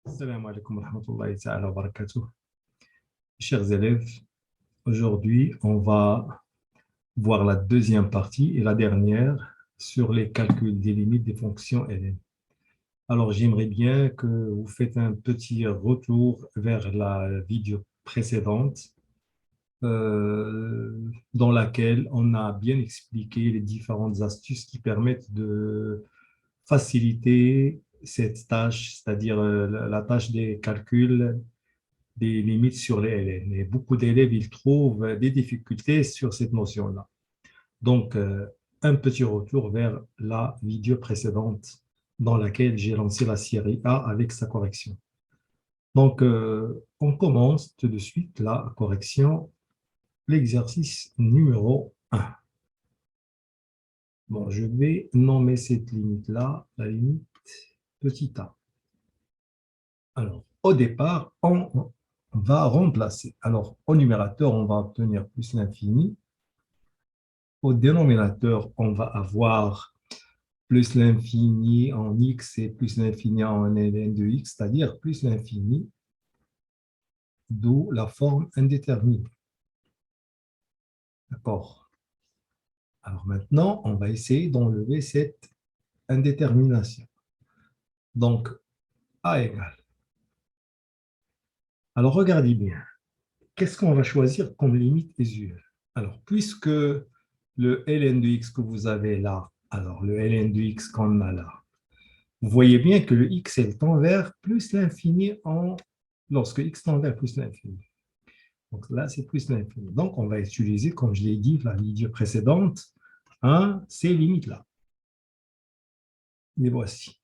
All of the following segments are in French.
Assalamu alaikum wa rahmatullahi ta'ala wa barakatuh. Chers élèves, aujourd'hui, on va voir la deuxième partie et la dernière sur les calculs des limites des fonctions ln. Alors, j'aimerais bien que vous faites un petit retour vers la vidéo précédente dans laquelle on a bien expliqué les différentes astuces qui permettent de faciliter cette tâche, c'est-à-dire la tâche des calculs des limites sur les LN. Et beaucoup d'élèves, ils trouvent des difficultés sur cette notion-là. Donc, un petit retour vers la vidéo précédente dans laquelle j'ai lancé la série A avec sa correction. Donc, on commence tout de suite la correction, l'exercice numéro 1. Bon, je vais nommer cette limite-là, la limite petit a. Alors, au départ, on va remplacer. Alors, au numérateur, on va obtenir plus l'infini. Au dénominateur, on va avoir plus l'infini en x et plus l'infini en ln de x, c'est-à-dire plus l'infini, d'où la forme indéterminée. D'accord? Alors maintenant, on va essayer d'enlever cette indétermination. Donc, a égale. Alors, regardez bien. Qu'est-ce qu'on va choisir comme limite usuelle? Alors, puisque le ln de x que vous avez là, alors le ln de x qu'on a là, vous voyez bien que le x elle tend vers plus l'infini lorsque x tend vers plus l'infini. Donc là, c'est plus l'infini. Donc, on va utiliser, comme je l'ai dit la vidéo précédente, ces limites-là. Les voici.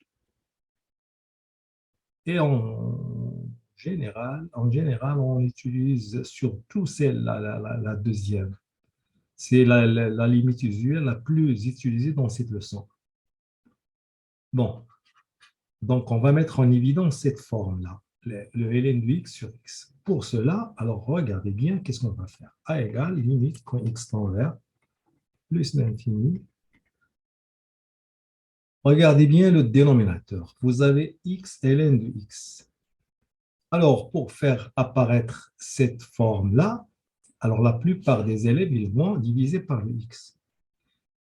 Et en général, on utilise surtout celle-là, la deuxième. C'est la limite usuelle la plus utilisée dans cette leçon. Bon, donc on va mettre en évidence cette forme-là, le ln de x sur x. Pour cela, alors regardez bien, qu'est-ce qu'on va faire? A égale limite quand x tend vers plus l'infini. Regardez bien le dénominateur. Vous avez x ln de x. Alors, pour faire apparaître cette forme-là, alors la plupart des élèves, ils vont diviser par le x.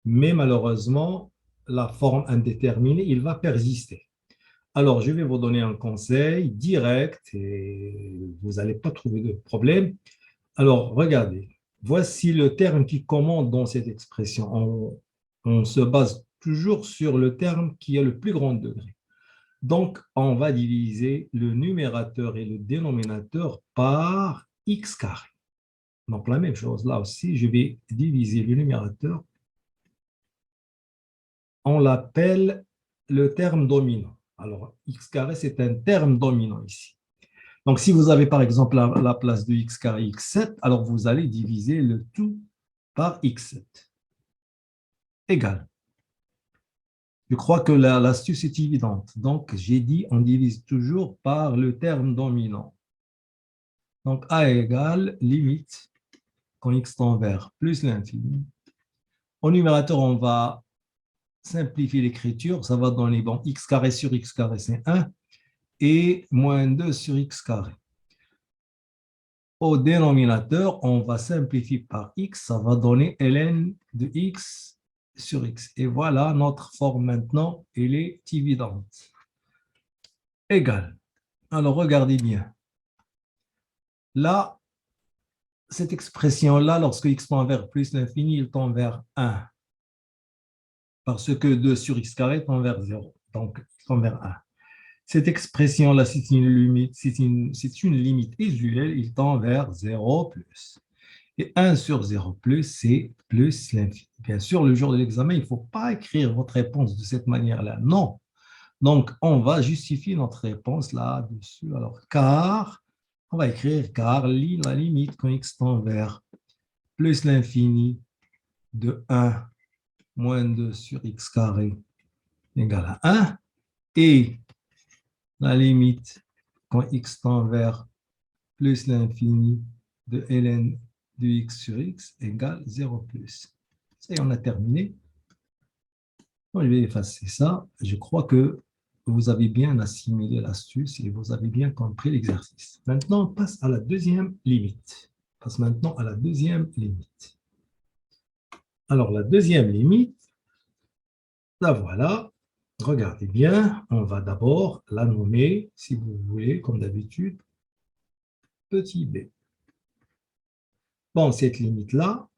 Mais malheureusement, la forme indéterminée, il va persister. Alors, je vais vous donner un conseil direct et vous n'allez pas trouver de problème. Alors, regardez, voici le terme qui commande dans cette expression. On se base toujours sur le terme qui a le plus grand degré. Donc, on va diviser le numérateur et le dénominateur par x carré. Donc, la même chose, là aussi, je vais diviser le numérateur. On l'appelle le terme dominant. Alors, x carré, c'est un terme dominant ici. Donc, si vous avez par exemple la place de x carré x7, alors vous allez diviser le tout par x7 égal. Je crois que l'astuce est évidente. Donc, j'ai dit on divise toujours par le terme dominant. Donc, a égale limite quand x tend vers plus l'infini. Au numérateur, on va simplifier l'écriture. Ça va donner bon, x carré sur x carré, c'est 1. Et moins 2 sur x carré. Au dénominateur, on va simplifier par x. Ça va donner ln de x sur x. Et voilà, notre forme maintenant, elle est évidente. Égal. Alors, regardez bien. Là, cette expression-là, lorsque x tend vers plus l'infini, il tend vers 1. Parce que 2 sur x carré tend vers 0. Donc, il tend vers 1. Cette expression-là, c'est une limite usuelle, il tend vers 0 plus. Et 1 sur 0 plus, c'est plus l'infini. Bien sûr, le jour de l'examen, il ne faut pas écrire votre réponse de cette manière-là. Non. Donc, on va justifier notre réponse là-dessus. Alors, car, on va écrire car la limite quand x tend vers plus l'infini de 1 moins 2 sur x carré égale à 1. Et la limite quand x tend vers plus l'infini de ln de x sur x égale 0 plus. Ça y est, on a terminé. Bon, je vais effacer ça. Je crois que vous avez bien assimilé l'astuce et vous avez bien compris l'exercice. Maintenant, on passe à la deuxième limite. On passe maintenant à la deuxième limite. Alors, la deuxième limite, la voilà. Regardez bien, on va d'abord la nommer, si vous voulez, comme d'habitude, petit b. Bon, cette limite-là,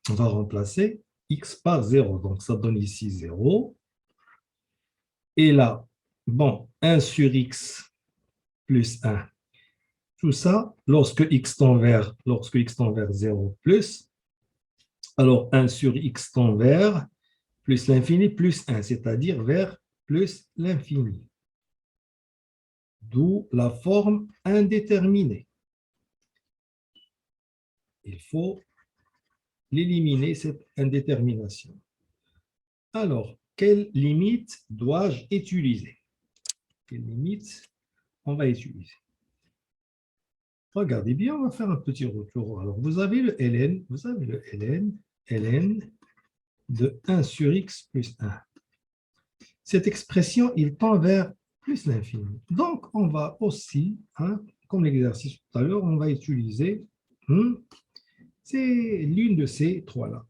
on va remplacer x par 0. Donc, ça donne ici 0. Et là, bon, 1 sur x plus 1. Tout ça, lorsque x tend vers 0 plus, alors 1 sur x tend vers plus l'infini plus 1, c'est-à-dire vers plus l'infini. D'où la forme indéterminée. Il faut l'éliminer, cette indétermination. Alors, quelle limite dois-je utiliser? Quelle limite on va utiliser? Regardez bien, on va faire un petit retour. Alors, vous avez le ln, ln de 1 sur x plus 1. Cette expression, il tend vers plus l'infini. Donc, on va aussi, comme l'exercice tout à l'heure, on va utiliser c'est l'une de ces trois-là.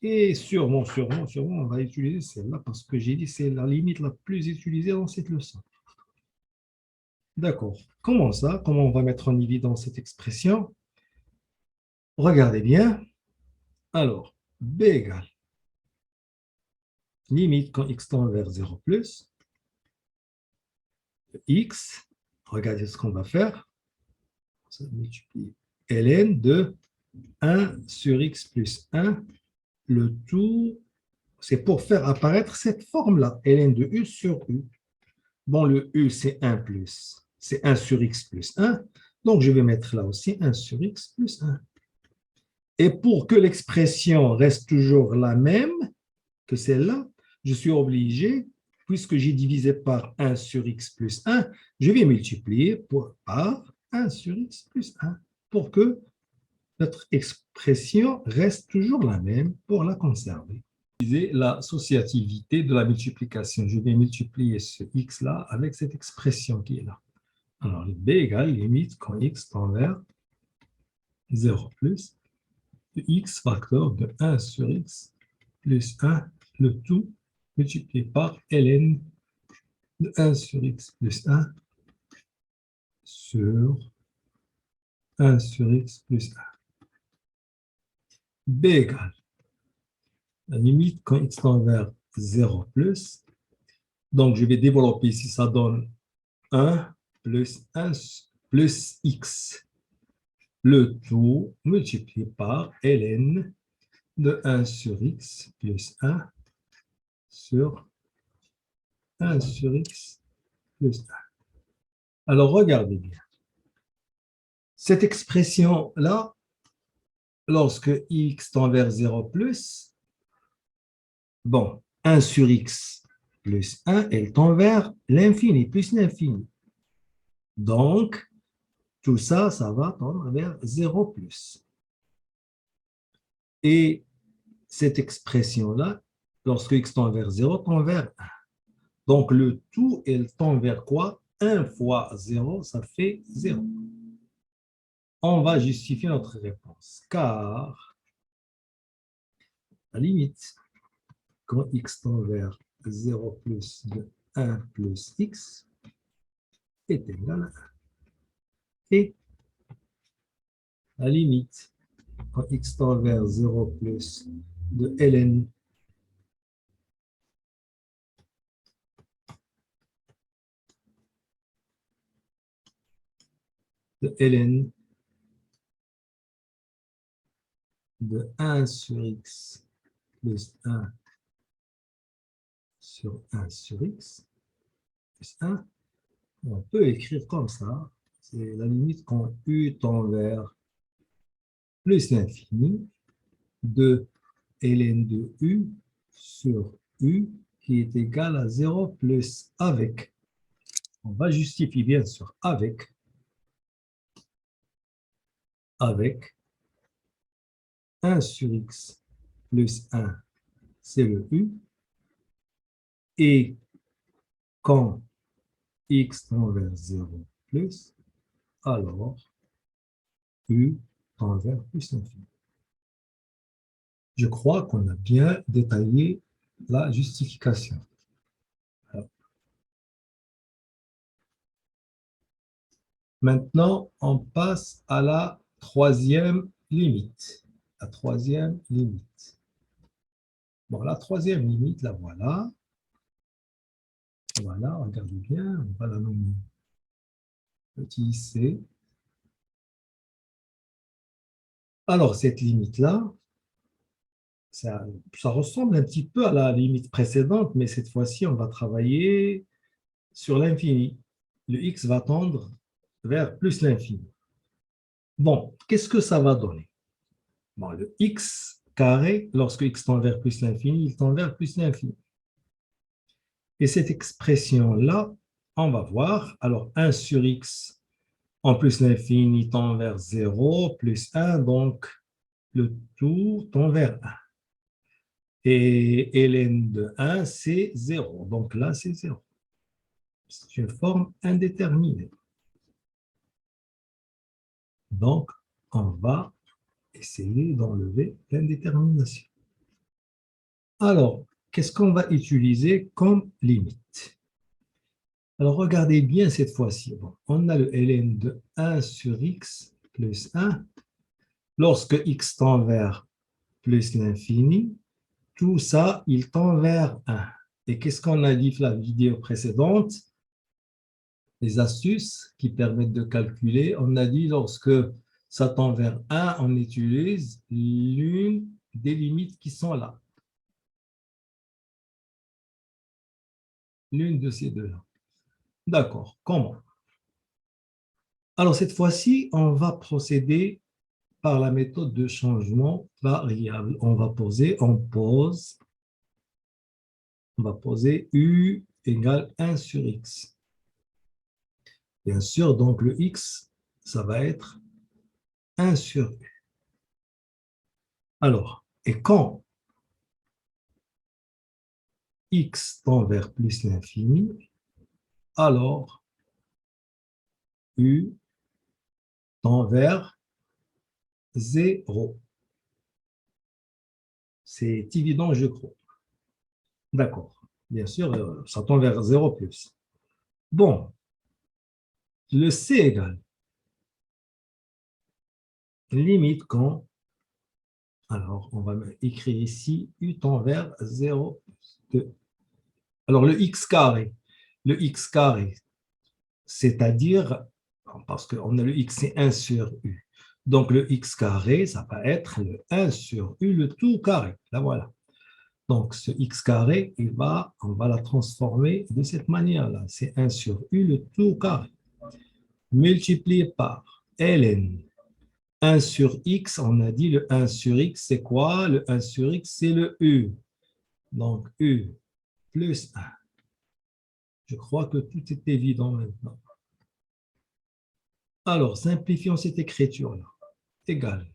Et sûrement, on va utiliser celle-là parce que j'ai dit que c'est la limite la plus utilisée dans cette leçon. D'accord. Comment ça? Comment on va mettre en évidence cette expression? Regardez bien. Alors, b égale limite quand x tend vers 0 plus, x, regardez ce qu'on va faire. Ça multiplie ln de 1 sur x plus 1, le tout, c'est pour faire apparaître cette forme-là, ln de u sur u. Bon, le u, c'est 1 plus, c'est 1 sur x plus 1, donc je vais mettre là aussi 1 sur x plus 1. Et pour que l'expression reste toujours la même que celle-là, je suis obligé, puisque j'ai divisé par 1 sur x plus 1, je vais multiplier par 1 sur x plus 1 pour que notre expression reste toujours la même pour la conserver. L'associativité de la multiplication. Je vais multiplier ce x-là avec cette expression qui est là. Alors, b égale limite quand x tend vers 0 plus x facteur de 1 sur x plus 1, le tout multiplié par ln de 1 sur x plus 1 sur 1 sur x plus 1. b égale la limite quand x tend vers 0 plus. Donc, je vais développer ici, ça donne 1 plus 1 plus x. Le tout multiplié par ln de 1 sur x plus 1 sur 1 sur x plus 1. Alors, regardez bien. Cette expression-là, lorsque x tend vers 0 plus, bon, 1 sur x plus 1, elle tend vers l'infini, plus l'infini. Donc, tout ça, ça va tendre vers 0 plus. Et cette expression-là, lorsque x tend vers 0, tend vers 1. Donc, le tout, elle tend vers quoi? 1 fois 0, ça fait 0. On va justifier notre réponse, car la limite, quand x tend vers 0 plus de 1 plus x est égal à 1. Et la limite, quand x tend vers 0 plus de ln de 1 sur x plus 1 sur 1 sur x plus 1, on peut écrire comme ça. C'est la limite quand u tend vers plus l'infini de ln de u sur u qui est égal à 0 plus avec. On va justifier bien sûr avec 1 sur x plus 1, c'est le u. Et quand x tend vers 0 plus, alors u tend vers plus l'infini. Je crois qu'on a bien détaillé la justification. Alors, maintenant, on passe à la troisième limite. La troisième limite. Bon, la troisième limite, la voilà. Voilà, regardez bien, on va la nommer petit c. Alors, cette limite-là, ça ressemble un petit peu à la limite précédente, mais cette fois-ci, on va travailler sur l'infini. Le x va tendre vers plus l'infini. Bon, qu'est-ce que ça va donner? Bon, le x carré, lorsque x tend vers plus l'infini, il tend vers plus l'infini. Et cette expression-là, on va voir, alors 1 sur x en plus l'infini tend vers 0, plus 1, donc le tout tend vers 1. Et ln de 1, c'est 0. Donc là, c'est 0. C'est une forme indéterminée. Donc, on va essayer d'enlever l'indétermination. Alors, qu'est-ce qu'on va utiliser comme limite? Alors, regardez bien cette fois-ci. Bon, on a le ln de 1 sur x plus 1. Lorsque x tend vers plus l'infini, tout ça, il tend vers 1. Et qu'est-ce qu'on a dit dans la vidéo précédente? Les astuces qui permettent de calculer. On a dit lorsque ça tend vers 1, on utilise l'une des limites qui sont là. L'une de ces deux-là. D'accord. Comment? Alors, cette fois-ci, on va procéder par la méthode de changement variable. On va poser u égale 1 sur x. Bien sûr, donc le x, ça va être 1 sur u. Alors, et quand x tend vers plus l'infini, alors u tend vers 0. C'est évident, je crois. D'accord. Bien sûr, ça tend vers 0 plus. Bon, le c égale limite quand, alors on va écrire ici, u tend vers 0 plus 2. Alors le x carré, c'est-à-dire, parce qu'on a le x, c'est 1 sur u. Donc le x carré, ça va être le 1 sur u, le tout carré. Là, voilà. Donc ce x carré, on va la transformer de cette manière-là. C'est 1 sur u, le tout carré, multiplié par ln. 1 sur x, on a dit le 1 sur x, c'est quoi? Le 1 sur x, c'est le u. Donc u plus 1. Je crois que tout est évident maintenant. Alors, simplifions cette écriture-là. Égal.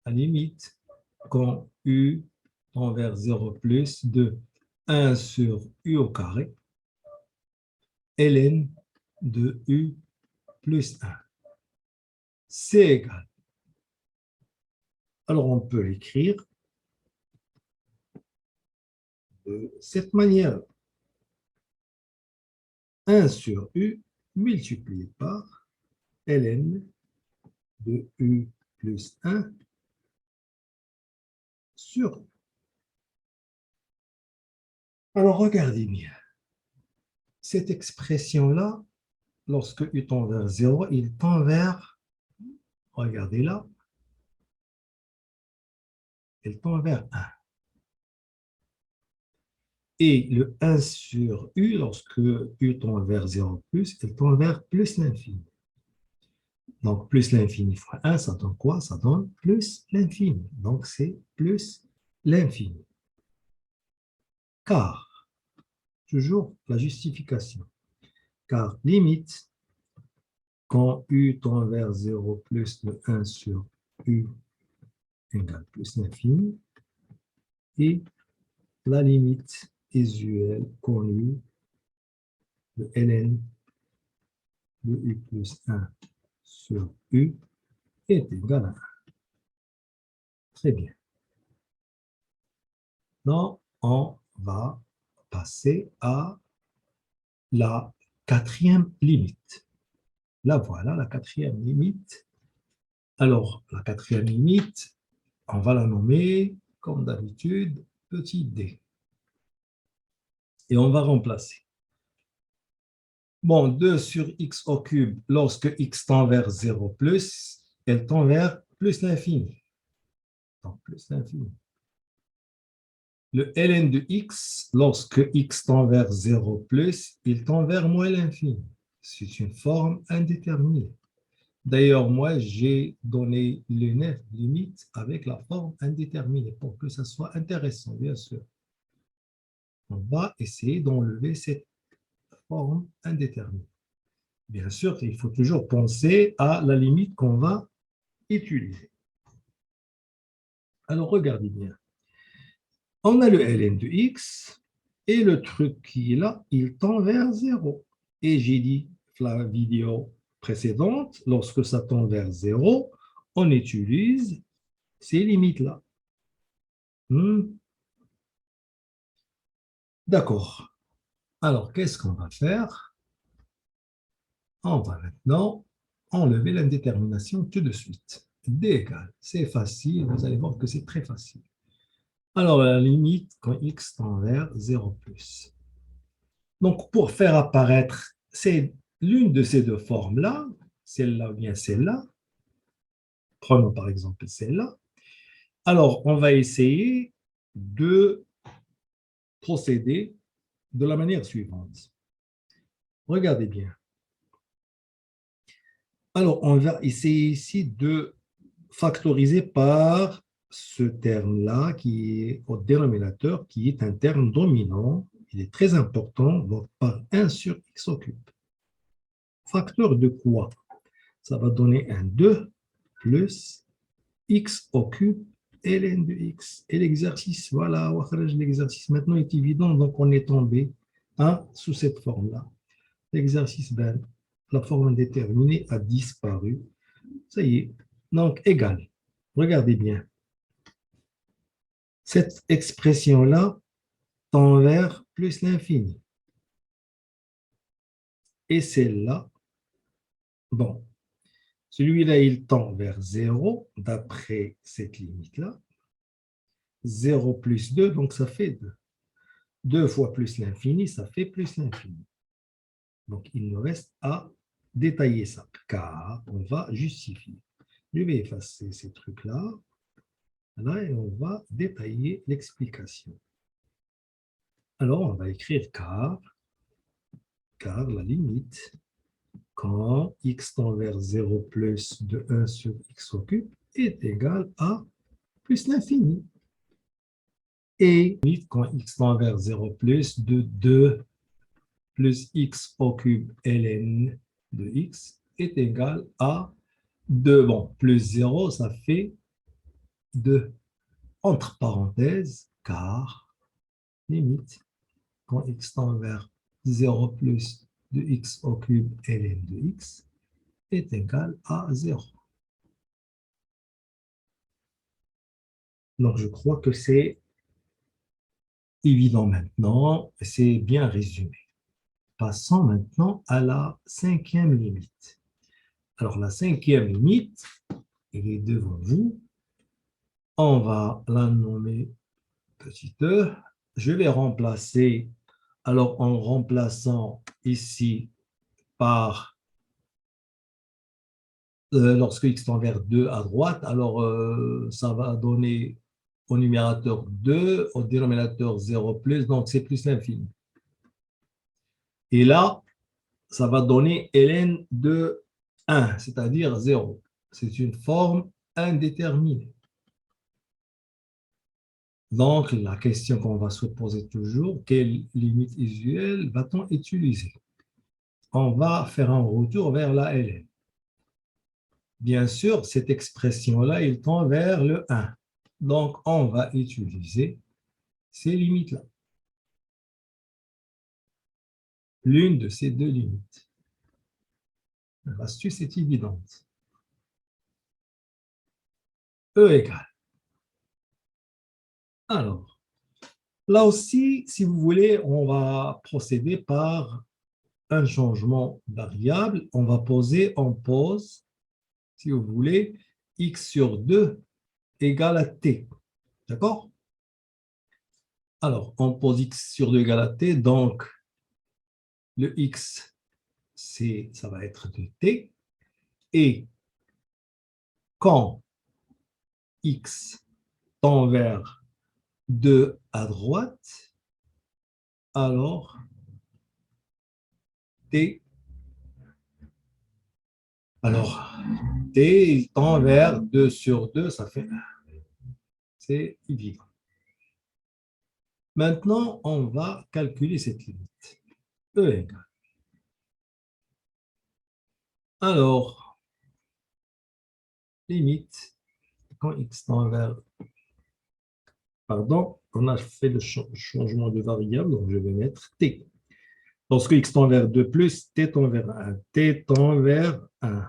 À la limite, quand u tend vers 0 plus de 1 sur u au carré, ln de u plus 1. C'est égal. Alors, on peut l'écrire de cette manière. 1 sur u multiplié par ln de u plus 1 sur u. Alors, regardez bien. Cette expression-là, lorsque u tend vers 0, il tend vers, regardez là, il tend vers 1. Et le 1 sur u, lorsque u tend vers 0 plus, il tend vers plus l'infini. Donc, plus l'infini fois 1, ça donne quoi? Ça donne plus l'infini. Donc, c'est plus l'infini. Car, toujours la justification, car limite, quand u tend vers 0 plus de 1 sur u égale plus l'infini, et la limite usuel connu de ln de u plus 1 sur u est égal à 1. Très bien. Donc, on va passer à la quatrième limite. Là, voilà la quatrième limite. Alors, la quatrième limite, on va la nommer, comme d'habitude, petit d. Et on va remplacer. Bon, 2 sur x au cube, lorsque x tend vers 0 plus, elle tend vers plus l'infini. Donc, plus l'infini. Le ln de x, lorsque x tend vers 0 plus, il tend vers moins l'infini. C'est une forme indéterminée. D'ailleurs, moi, j'ai donné les 9 limites avec la forme indéterminée pour que ça soit intéressant, bien sûr. On va essayer d'enlever cette forme indéterminée. Bien sûr, il faut toujours penser à la limite qu'on va utiliser. Alors, regardez bien. On a le ln de x et le truc qui est là, il tend vers 0. Et j'ai dit, la vidéo précédente, lorsque ça tend vers 0, on utilise ces limites-là. D'accord. Alors, qu'est-ce qu'on va faire? On va maintenant enlever l'indétermination tout de suite. D égale, c'est facile, vous allez voir que c'est très facile. Alors, la limite quand x tend vers 0 plus. Donc, pour faire apparaître l'une de ces deux formes-là, celle-là ou bien celle-là, prenons par exemple celle-là, alors on va essayer de procéder de la manière suivante. Regardez bien. Alors, on va essayer ici de factoriser par ce terme-là qui est au dénominateur, qui est un terme dominant. Il est très important, donc par 1 sur x au cube. Facteur de quoi? Ça va donner un 2 plus x au cube ln de x. Et l'exercice, voilà, l'exercice maintenant est évident, donc on est tombé sous cette forme-là. L'exercice, ben, la forme indéterminée a disparu. Ça y est, donc égal. Regardez bien. Cette expression-là tend vers plus l'infini. Et celle-là, bon, celui-là, il tend vers 0, d'après cette limite-là. 0 plus 2, donc ça fait 2. 2 fois plus l'infini, ça fait plus l'infini. Donc, il nous reste à détailler ça, car on va justifier. Je vais effacer ces trucs-là. Là, et on va détailler l'explication. Alors, on va écrire car la limite, quand x tend vers 0 plus de 1 sur x au cube est égal à plus l'infini. Et quand x tend vers 0 plus de 2 plus x au cube ln de x est égal à 2. Bon, plus 0, ça fait 2. Entre parenthèses, car limite, quand x tend vers 0 plus de x au cube ln de x est égal à 0. Donc, je crois que c'est évident maintenant, c'est bien résumé. Passons maintenant à la cinquième limite. Alors, la cinquième limite, elle est devant vous. On va la nommer petit e. Je vais remplacer, alors en remplaçant ici par, lorsque x tend vers 2 à droite, alors ça va donner au numérateur 2, au dénominateur 0 plus, donc c'est plus l'infini. Et là, ça va donner ln de 1, c'est-à-dire 0. C'est une forme indéterminée. Donc, la question qu'on va se poser toujours, quelle limite usuelle va-t-on utiliser? On va faire un retour vers la ln. Bien sûr, cette expression-là, il tend vers le 1. Donc, on va utiliser ces limites-là. l'une de ces deux limites. L'astuce est évidente. E égale. Alors, là aussi, si vous voulez, on va procéder par un changement variable. On pose, si vous voulez, x sur 2 égale à t. D'accord? Alors, on pose x sur 2 égale à t, donc le x, ça va être de t. Et quand x tend vers 2 à droite, alors t, il tend vers 2 sur 2, ça fait 1. C'est évident. Maintenant, on va calculer cette limite. E égale. Alors, limite, quand x tend vers... Pardon, on a fait le changement de variable, donc je vais mettre t. Lorsque x tend vers 2 plus, t tend vers 1. T tend vers 1.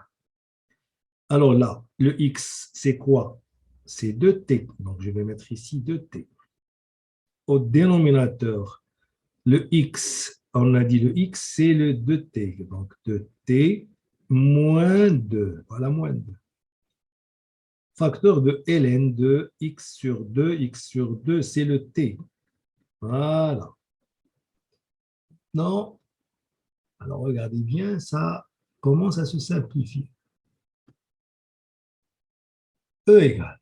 Alors là, le x, c'est quoi? C'est 2t. Donc, je vais mettre ici 2t. Au dénominateur, le x, on a dit le x, c'est le 2t. Donc, 2t moins 2. Voilà, moins 2. Facteur de ln de x sur 2, c'est le t. Voilà. Non. Alors, regardez bien, ça commence à se simplifier. E égale.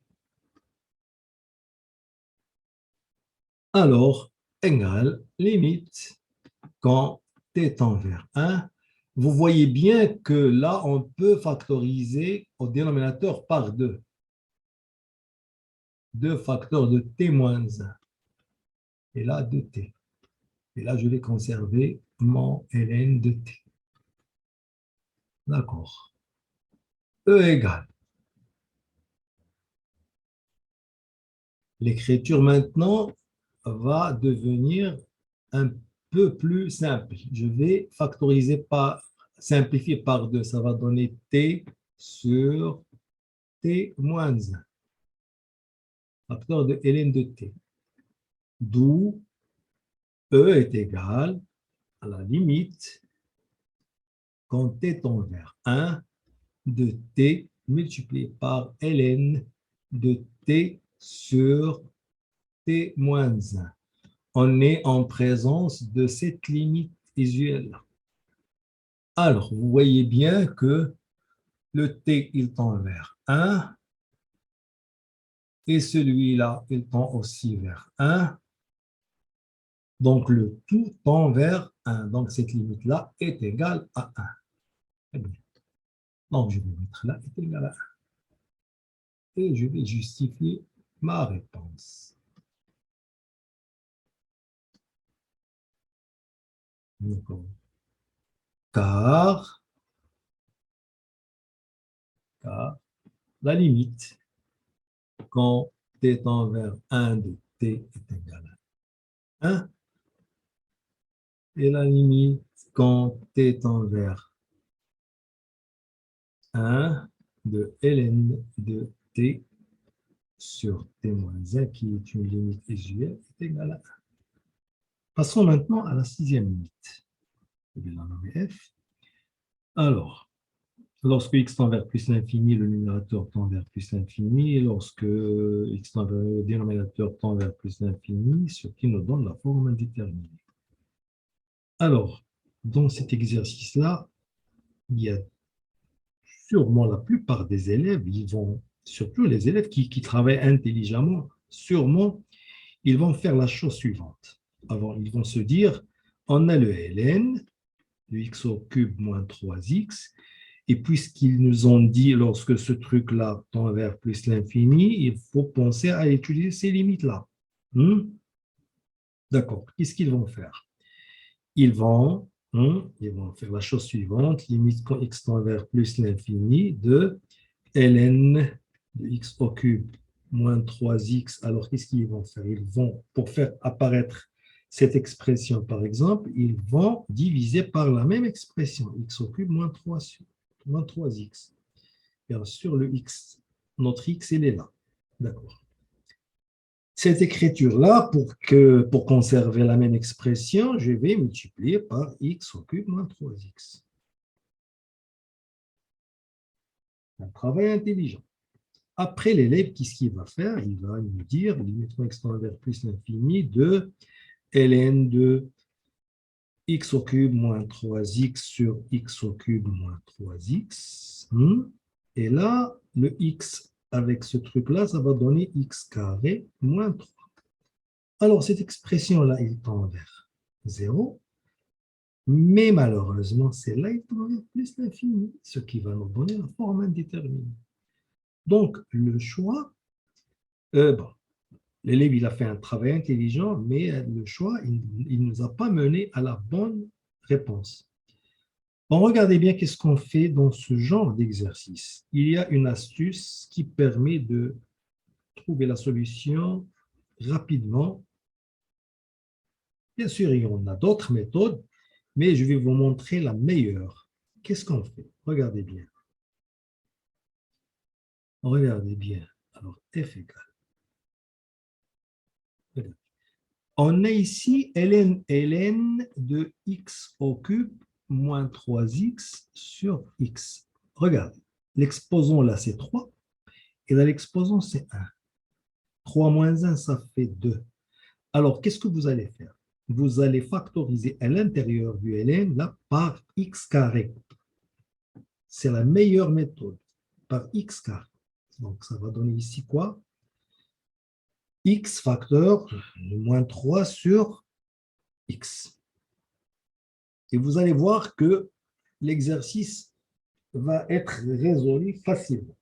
Alors, égale, limite, quand t tend vers 1, vous voyez bien que là, on peut factoriser au dénominateur par 2. 2 facteurs de t moins 1. Et là, 2t. Et là, je vais conserver mon ln de t. D'accord. E égale. L'écriture maintenant va devenir un peu plus simple. Je vais simplifier par 2. Ça va donner t sur t moins 1. Facteur de ln de t. D'où E est égal à la limite quand t tend vers 1 de t multiplié par ln de t sur t moins 1. On est en présence de cette limite usuelle. Alors, vous voyez bien que le t, il tend vers 1 et celui-là, il tend aussi vers 1. Donc, le tout tend vers 1. Donc, cette limite-là est égale à 1. Très bien. Donc, je vais mettre là est égal à 1. Et je vais justifier ma réponse. Car la limite, quand t tend vers 1 de t est égal à 1, et la limite, quand t tend vers 1 de ln de t sur t moins 1, qui est une limite usuelle, est égale à 1. Passons maintenant à la sixième limite. Je vais la nommer f. Alors, lorsque x tend vers plus l'infini, le numérateur tend vers plus l'infini. Lorsque x tend vers le dénominateur tend vers plus l'infini, ce qui nous donne la forme indéterminée. Alors, dans cet exercice-là, il y a sûrement la plupart des élèves, surtout les élèves qui travaillent intelligemment, sûrement, ils vont faire la chose suivante. Avant, ils vont se dire, on a le ln, de x au cube moins 3x, et puisqu'ils nous ont dit, lorsque ce truc-là tend vers plus l'infini, il faut penser à utiliser ces limites-là. D'accord. Qu'est-ce qu'ils vont faire? Ils vont faire la chose suivante, limite quand x tend vers plus l'infini de ln de x au cube moins 3x. Alors, qu'est-ce qu'ils vont faire? Ils vont, pour faire apparaître Cette expression, par exemple, ils vont diviser par la même expression, x au cube moins 3 moins 3x. Bien sûr, le x, notre x, il est là. D'accord. Cette écriture-là, pour conserver la même expression, je vais multiplier par x au cube moins 3x. Un travail intelligent. Après, l'élève, qu'est-ce qu'il va faire? Il va nous dire, limite x tend vers plus l'infini de ln de x au cube moins 3x sur x au cube moins 3x. Et là, le x avec ce truc-là, ça va donner x carré moins 3. Alors, cette expression-là, il tend vers 0. Mais malheureusement, celle-là, il tend vers plus l'infini, ce qui va nous donner la forme indéterminée. Donc, le choix, bon, l'élève, il a fait un travail intelligent, mais le choix, il ne nous a pas mené à la bonne réponse. Bon, regardez bien qu'est-ce qu'on fait dans ce genre d'exercice. Il y a une astuce qui permet de trouver la solution rapidement. Bien sûr, il y en a d'autres méthodes, mais je vais vous montrer la meilleure. Qu'est-ce qu'on fait? Regardez bien. Regardez bien. Alors, f égale. On a ici ln de x au cube moins 3x sur x. Regardez, l'exposant là, c'est 3, et là, l'exposant, c'est 1. 3 moins 1, ça fait 2. Alors, qu'est-ce que vous allez faire? Vous allez factoriser à l'intérieur du ln là, par x carré. C'est la meilleure méthode, par x carré. Donc, ça va donner ici quoi? X facteur de moins 3 sur x. Et vous allez voir que l'exercice va être résolu facilement.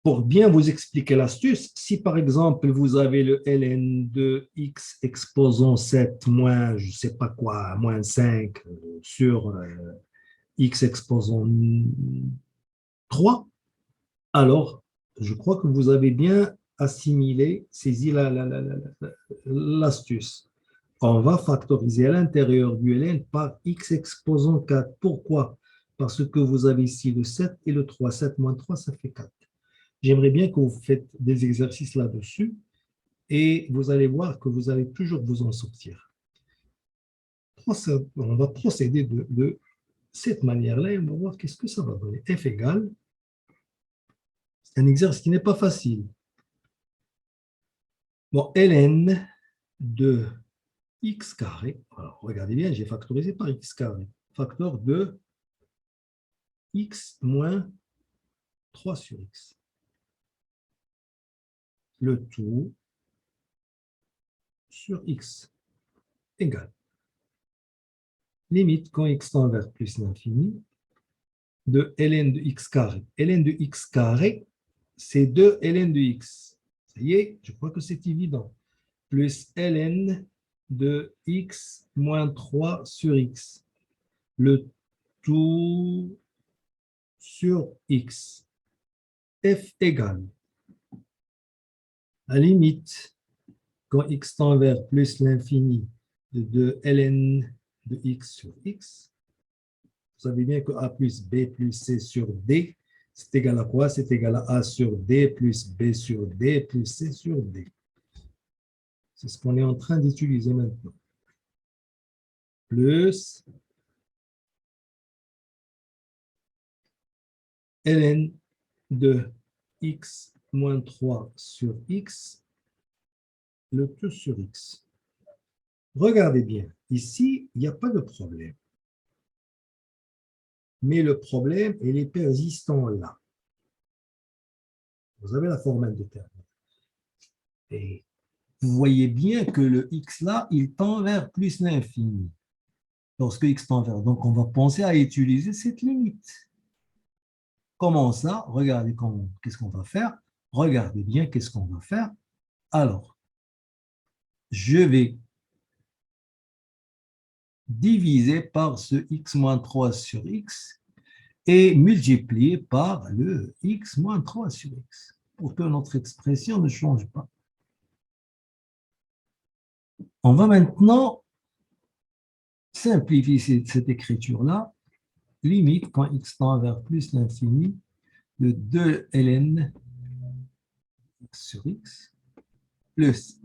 Pour bien vous expliquer l'astuce, si par exemple vous avez le ln de x exposant 7 moins je ne sais pas quoi, moins 5 sur x exposant 3, alors je crois que vous avez bien assimilé, saisi l'astuce. On va factoriser à l'intérieur du ln par x exposant 4. Pourquoi? Parce que vous avez ici le 7 et le 3. 7 moins 3, ça fait 4. J'aimerais bien que vous faites des exercices là-dessus et vous allez voir que vous allez toujours vous en sortir. On va procéder de cette manière-là et on va voir qu'est-ce que ça va donner. F égale, c'est un exercice qui n'est pas facile. Bon, ln de x carré, alors regardez bien, j'ai factorisé par x carré, facteur de x moins 3 sur x. Le tout sur x égale. Limite quand x tend vers plus l'infini de ln de x carré. Ln de x carré, c'est 2 ln de x. Ça y est, je crois que c'est évident. Plus ln de x moins 3 sur x. Le tout sur x. F égale. À limite, quand x tend vers plus l'infini de ln de x sur x, vous savez bien que a plus b plus c sur d, c'est égal à quoi? C'est égal à a sur d plus b sur d plus c sur d. C'est ce qu'on est en train d'utiliser maintenant. Plus ln de x moins 3 sur x, le tout sur x. Regardez bien, ici, il n'y a pas de problème. Mais le problème, il est persistant là. Vous avez la forme indéterminée. Et vous voyez bien que le x là, il tend vers plus l'infini. Lorsque x tend vers. Donc, on va penser à utiliser cette limite. Comment ça? Regardez qu'est-ce qu'on va faire. Regardez bien qu'est-ce qu'on va faire. Alors, je vais diviser par ce x moins 3 sur x et multiplier par le x moins 3 sur x pour que notre expression ne change pas. On va maintenant simplifier cette écriture-là. Limite quand x tend vers plus l'infini de 2 ln sur x plus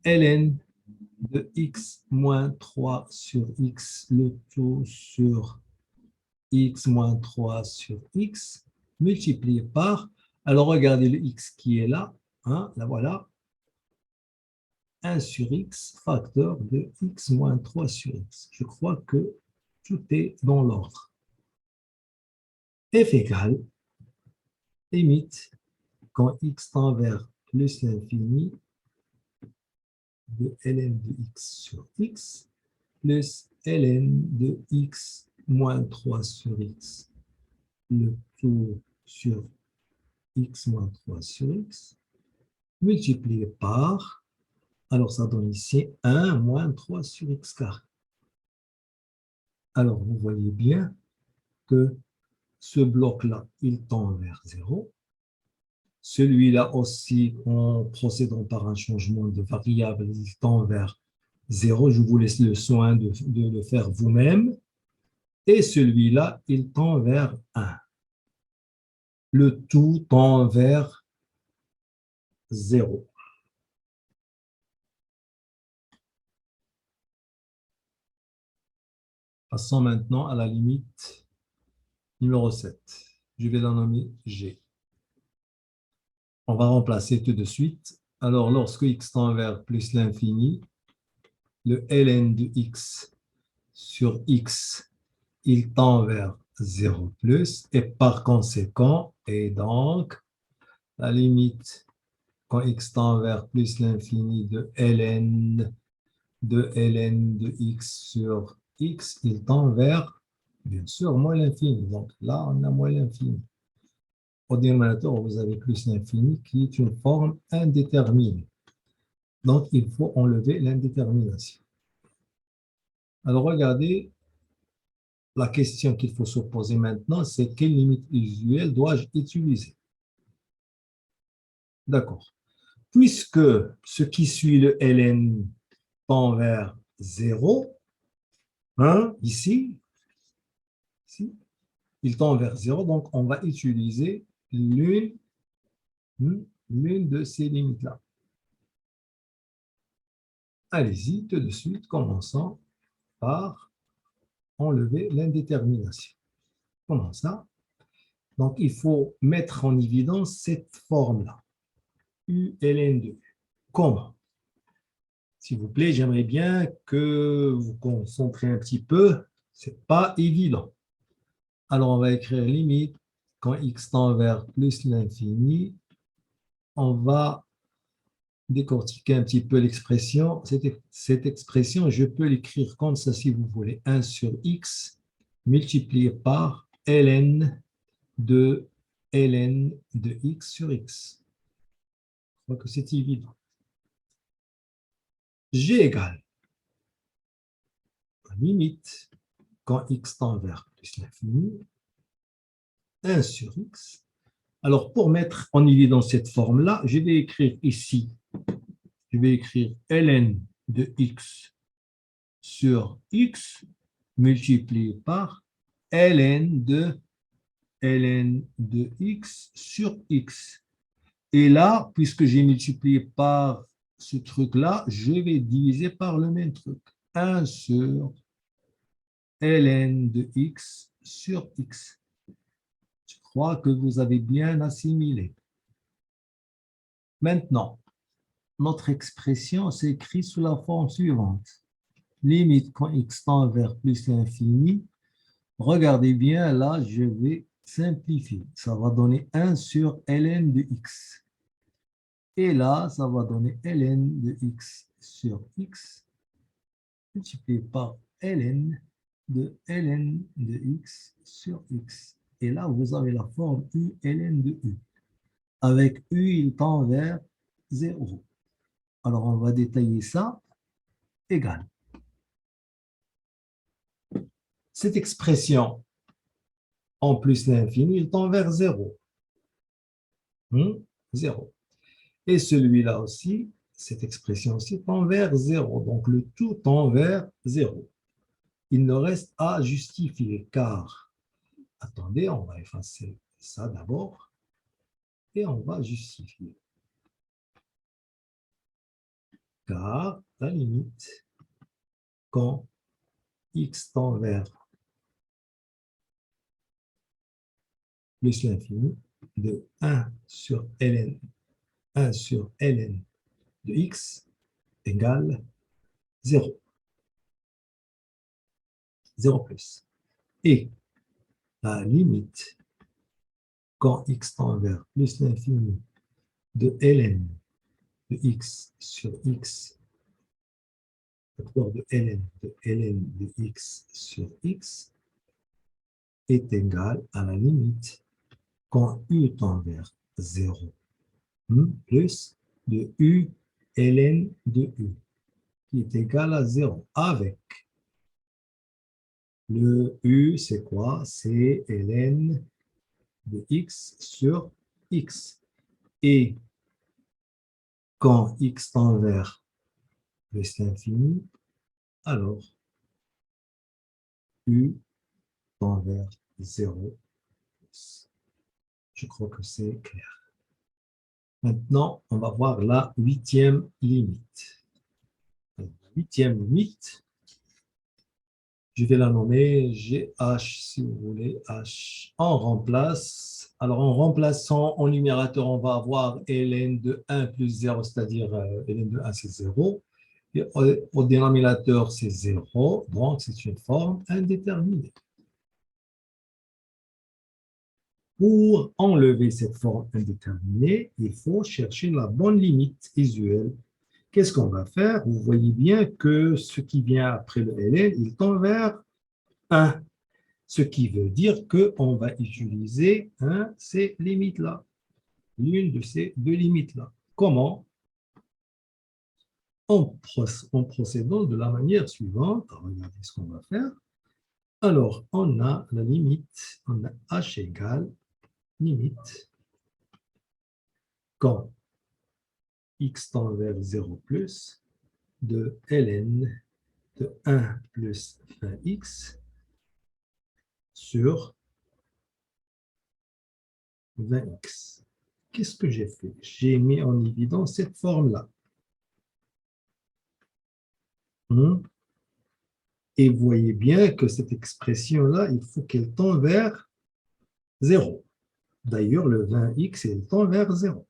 ln de x moins 3 sur x, le tout sur x moins 3 sur x, multiplié par, alors regardez le x qui est là, hein, là voilà, 1 sur x, facteur de x moins 3 sur x. Je crois que tout est dans l'ordre. F égale, limite, quand x tend vers plus l'infini, de ln de x sur x, plus ln de x moins 3 sur x, le tout sur x moins 3 sur x, multiplié par, alors ça donne ici 1 moins 3 sur x carré. Alors vous voyez bien que ce bloc-là, il tend vers 0. Celui-là aussi, en procédant par un changement de variable, il tend vers 0. Je vous laisse le soin de le faire vous-même. Et celui-là, il tend vers 1. Le tout tend vers 0. Passons maintenant à la limite numéro 7. Je vais la nommer G. On va remplacer tout de suite. Alors, lorsque x tend vers plus l'infini, le ln de x sur x, il tend vers 0 plus, et par conséquent, et donc, la limite quand x tend vers plus l'infini de ln de x sur x, il tend vers, bien sûr, moins l'infini. Donc là, on a moins l'infini. Au dénominateur, vous avez plus l'infini qui est une forme indéterminée. Donc, il faut enlever l'indétermination. Alors, regardez, la question qu'il faut se poser maintenant, c'est quelle limite usuelle dois-je utiliser? D'accord. Puisque ce qui suit le ln tend vers 0, hein, ici, il tend vers 0, donc on va utiliser l'une de ces limites-là. Allez-y, tout de suite, commençons par enlever l'indétermination. Comment ça? Donc, il faut mettre en évidence cette forme-là, u ln de u. Comment? S'il vous plaît, j'aimerais bien que vous vous concentrez un petit peu. Ce n'est pas évident. Alors, on va écrire limite quand x tend vers plus l'infini. On va décortiquer un petit peu l'expression. Cette expression, je peux l'écrire comme ça si vous voulez. 1 sur x multiplié par ln de x sur x. Je crois que c'est évident. G égale la limite quand x tend vers plus l'infini, 1 sur x. Alors, pour mettre en évidence cette forme-là, je vais écrire ici, je vais écrire ln de x sur x multiplié par ln de x sur x. Et là, puisque j'ai multiplié par ce truc-là, je vais diviser par le même truc. 1 sur ln de x sur x. Je crois que vous avez bien assimilé. Maintenant, notre expression s'écrit sous la forme suivante. Limite quand x tend vers plus l'infini. Regardez bien, là, je vais simplifier. Ça va donner 1 sur ln de x. Et là, ça va donner ln de x sur x multiplié par ln de x sur x. Et là, vous avez la forme u ln de u. Avec u, il tend vers 0. Alors, on va détailler ça. Égal. Cette expression, en plus l'infini, il tend vers 0. 0. Et celui-là aussi, cette expression-ci tend vers 0. Donc, le tout tend vers 0. Il ne reste à justifier, car, attendez, on va effacer ça d'abord, et on va justifier. Car la limite, quand x tend vers plus l'infini, de 1 sur ln, 1 sur ln de x égale 0. 0 plus. Et la limite, quand x tend vers plus l'infini de ln de x sur x, facteur de ln de x sur x, est égal à la limite quand u tend vers 0 plus de u ln de u, qui est égal à 0, avec le u, c'est quoi? C'est ln de x sur x. Et quand x tend vers plus l'infini, alors u tend vers 0. Je crois que c'est clair. Maintenant, on va voir la 8e limite. La 8e limite, je vais la nommer GH, si vous voulez, H. On remplace. Alors, en remplaçant en numérateur, on va avoir ln de 1 plus 0, c'est-à-dire ln de 1, c'est 0. Et au dénominateur, c'est 0. Donc, c'est une forme indéterminée. Pour enlever cette forme indéterminée, il faut chercher la bonne limite usuelle. Qu'est-ce qu'on va faire? Vous voyez bien que ce qui vient après le ln, il tend vers 1. Ce qui veut dire qu'on va utiliser ces limites-là, l'une de ces deux limites-là. Comment? En procédant de la manière suivante. Regardez ce qu'on va faire. Alors, on a la limite, on a h égale limite quand x tend vers 0 plus de ln de 1 plus 20x sur 20x. Qu'est-ce que j'ai fait? J'ai mis en évidence cette forme-là. Et vous voyez bien que cette expression-là, il faut qu'elle tende vers 0. D'ailleurs, le 20x, il tend vers 0.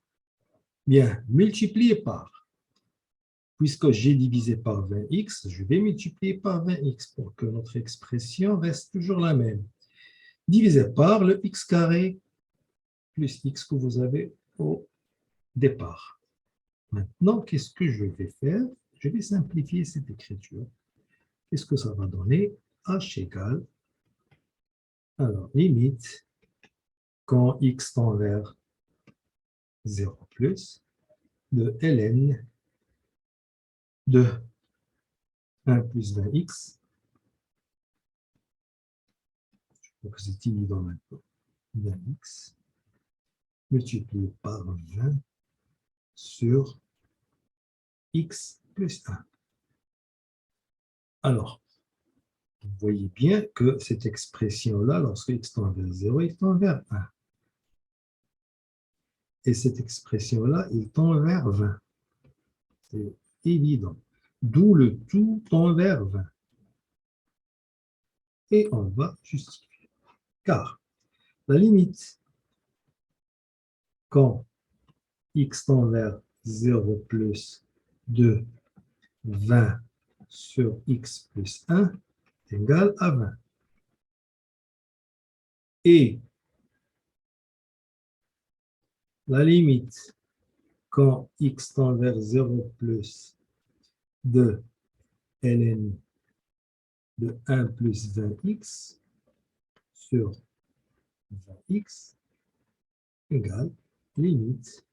Bien, multiplié par. Puisque j'ai divisé par 20x, je vais multiplier par 20x pour que notre expression reste toujours la même. Divisé par le x carré plus x que vous avez au départ. Maintenant, qu'est-ce que je vais faire? Je vais simplifier cette écriture. Qu'est-ce que ça va donner? H égale, alors, limite, quand x tend vers 0 plus, de ln de 1 plus 20x, je crois que c'est évident maintenant, 20x, multiplié par 20 sur x plus 1. Alors, vous voyez bien que cette expression-là, lorsque x tend vers 0, il tend vers 1. Et cette expression-là, il tend vers 20. C'est évident. D'où le tout tend vers 20. Et on va justifier. Car la limite, quand x tend vers 0 plus de 20 sur x plus 1 est égal à 20. Et la limite, quand x tend vers 0 plus de ln de 1 plus 20x sur 20x égale limite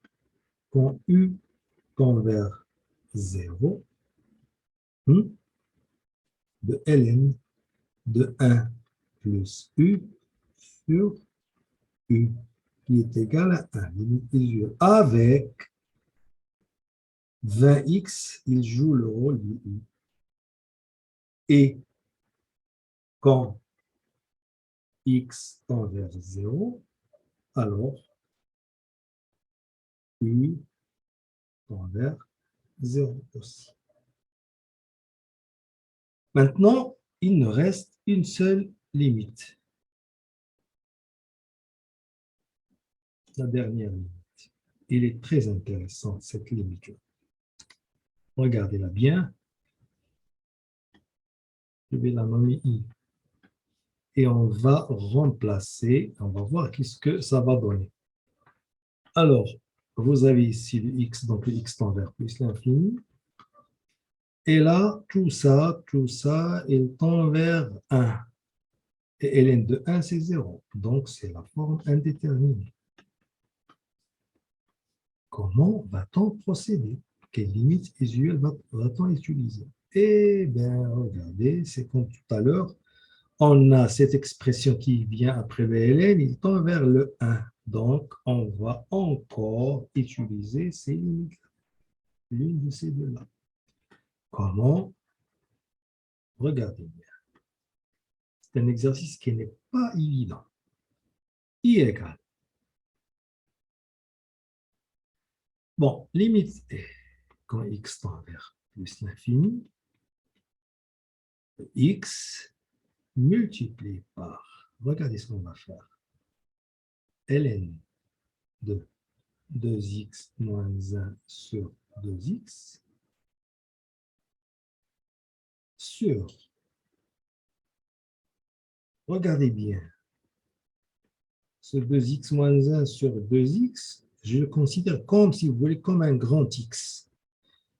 quand u tend vers 0 de ln de 1 plus u sur u qui est égal à 1, limite usuelle, avec 20x, il joue le rôle du i. Et quand x tend vers 0, alors i tend vers 0 aussi. Maintenant, il nous reste une seule limite. La dernière limite. Il est très intéressant, cette limite-là. Regardez-la bien. Je vais la nommer i. Et on va remplacer, on va voir qu'est-ce que ça va donner. Alors, vous avez ici le x, donc le x tend vers plus l'infini. Et là, tout ça, il tend vers 1. Et ln de 1, c'est 0. Donc, c'est la forme indéterminée. Comment va-t-on procéder? Quelle limite usuelle va-t-on utiliser? Eh bien, regardez, c'est comme tout à l'heure. On a cette expression qui vient après le ln, il tend vers le 1. Donc, on va encore utiliser ces limites-là. L'une de ces deux-là. Comment? Regardez bien. C'est un exercice qui n'est pas évident. I égale. Bon, limite est quand x tend vers plus l'infini, x multiplié par, regardez ce qu'on va faire, ln de 2x moins 1 sur 2x sur, regardez bien, ce 2x moins 1 sur 2x, je le considère comme, si vous voulez, comme un grand X.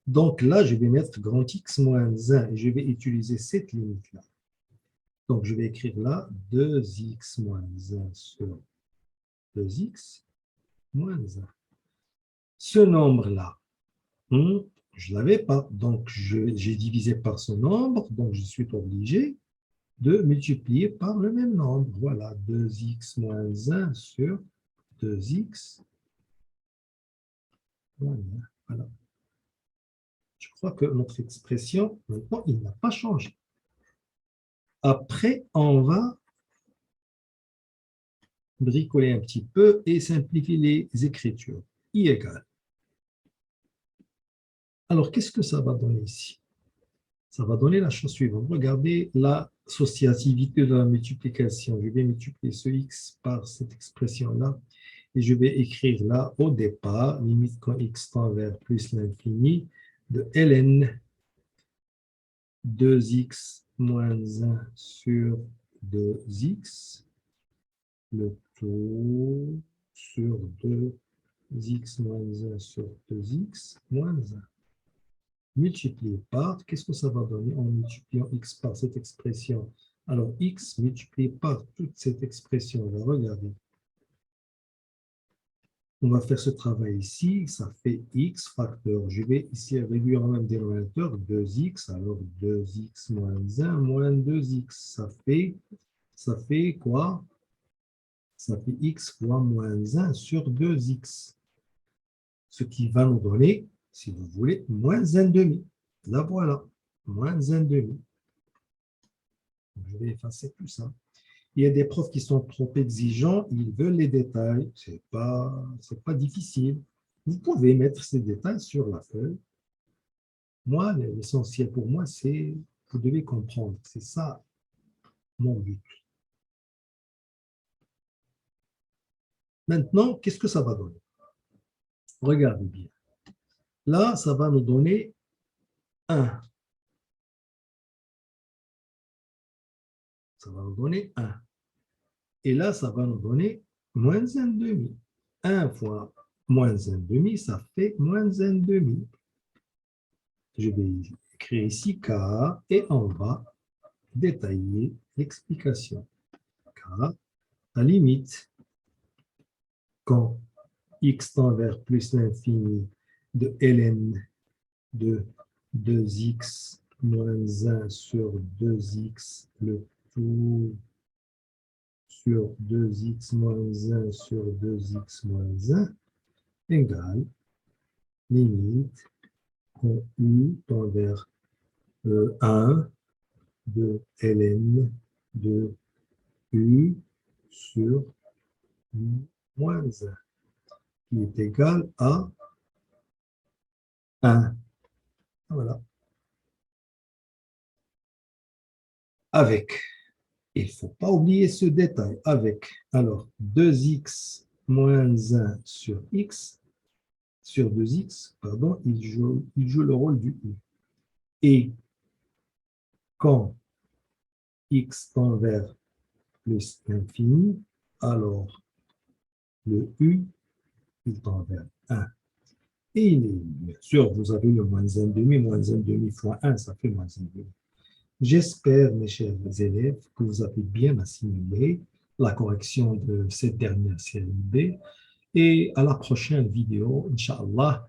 Donc là, je vais mettre grand X moins 1 et je vais utiliser cette limite-là. Donc, je vais écrire là 2x moins 1 sur 2x moins 1. Ce nombre-là, je ne l'avais pas. Donc, j'ai divisé par ce nombre. Donc, je suis obligé de multiplier par le même nombre. Voilà, 2x moins 1 sur 2x moins 1. Voilà. Je crois que notre expression, maintenant, il n'a pas changé. Après, on va bricoler un petit peu et simplifier les écritures. I égale. Alors, qu'est-ce que ça va donner ici? Ça va donner la chose suivante. Regardez l'associativité de la multiplication. Je vais multiplier ce x par cette expression-là et je vais écrire là, au départ, limite quand x tend vers plus l'infini, de ln 2x moins 1 sur 2x, le tout sur 2x moins 1 sur 2x moins 1. Multiplié par, qu'est-ce que ça va donner en multipliant x par cette expression? Alors, x multiplié par toute cette expression-là, regardez. On va faire ce travail ici, ça fait x facteur. Je vais ici réduire en même dénominateur 2x, alors 2x moins 1 moins 2x. Ça fait quoi? Ça fait x fois moins 1 sur 2x. Ce qui va nous donner, si vous voulez, moins 1 demi. Là, voilà, moins 1 demi. Je vais effacer tout ça. Il y a des profs qui sont trop exigeants, ils veulent les détails. Ce n'est pas difficile. Vous pouvez mettre ces détails sur la feuille. Moi, l'essentiel pour moi, c'est vous devez comprendre. C'est ça mon but. Maintenant, qu'est-ce que ça va donner? Regardez bien. Là, ça va nous donner 1. Ça va nous donner 1. Et là, ça va nous donner moins 1 demi. 1 fois moins 1 demi, ça fait moins 1 demi. Je vais écrire ici K et on va détailler l'explication. Car, à la limite, quand x tend vers plus l'infini de ln de 2x moins 1 sur 2x, le tout sur 2x moins 1 sur 2x moins 1, égale limite quand U tend vers 1 de ln de U sur U moins 1, qui est égal à 1. Voilà. Avec, il ne faut pas oublier ce détail, avec, alors 2x moins 1 sur x, sur 2x, pardon, il joue le rôle du U. Et quand x tend vers plus infini, alors le U, il tend vers 1. Et bien sûr, vous avez le moins 1,5 fois 1, ça fait moins 1,5. J'espère, mes chers élèves, que vous avez bien assimilé la correction de cette dernière série B. Et à la prochaine vidéo, Inch'Allah,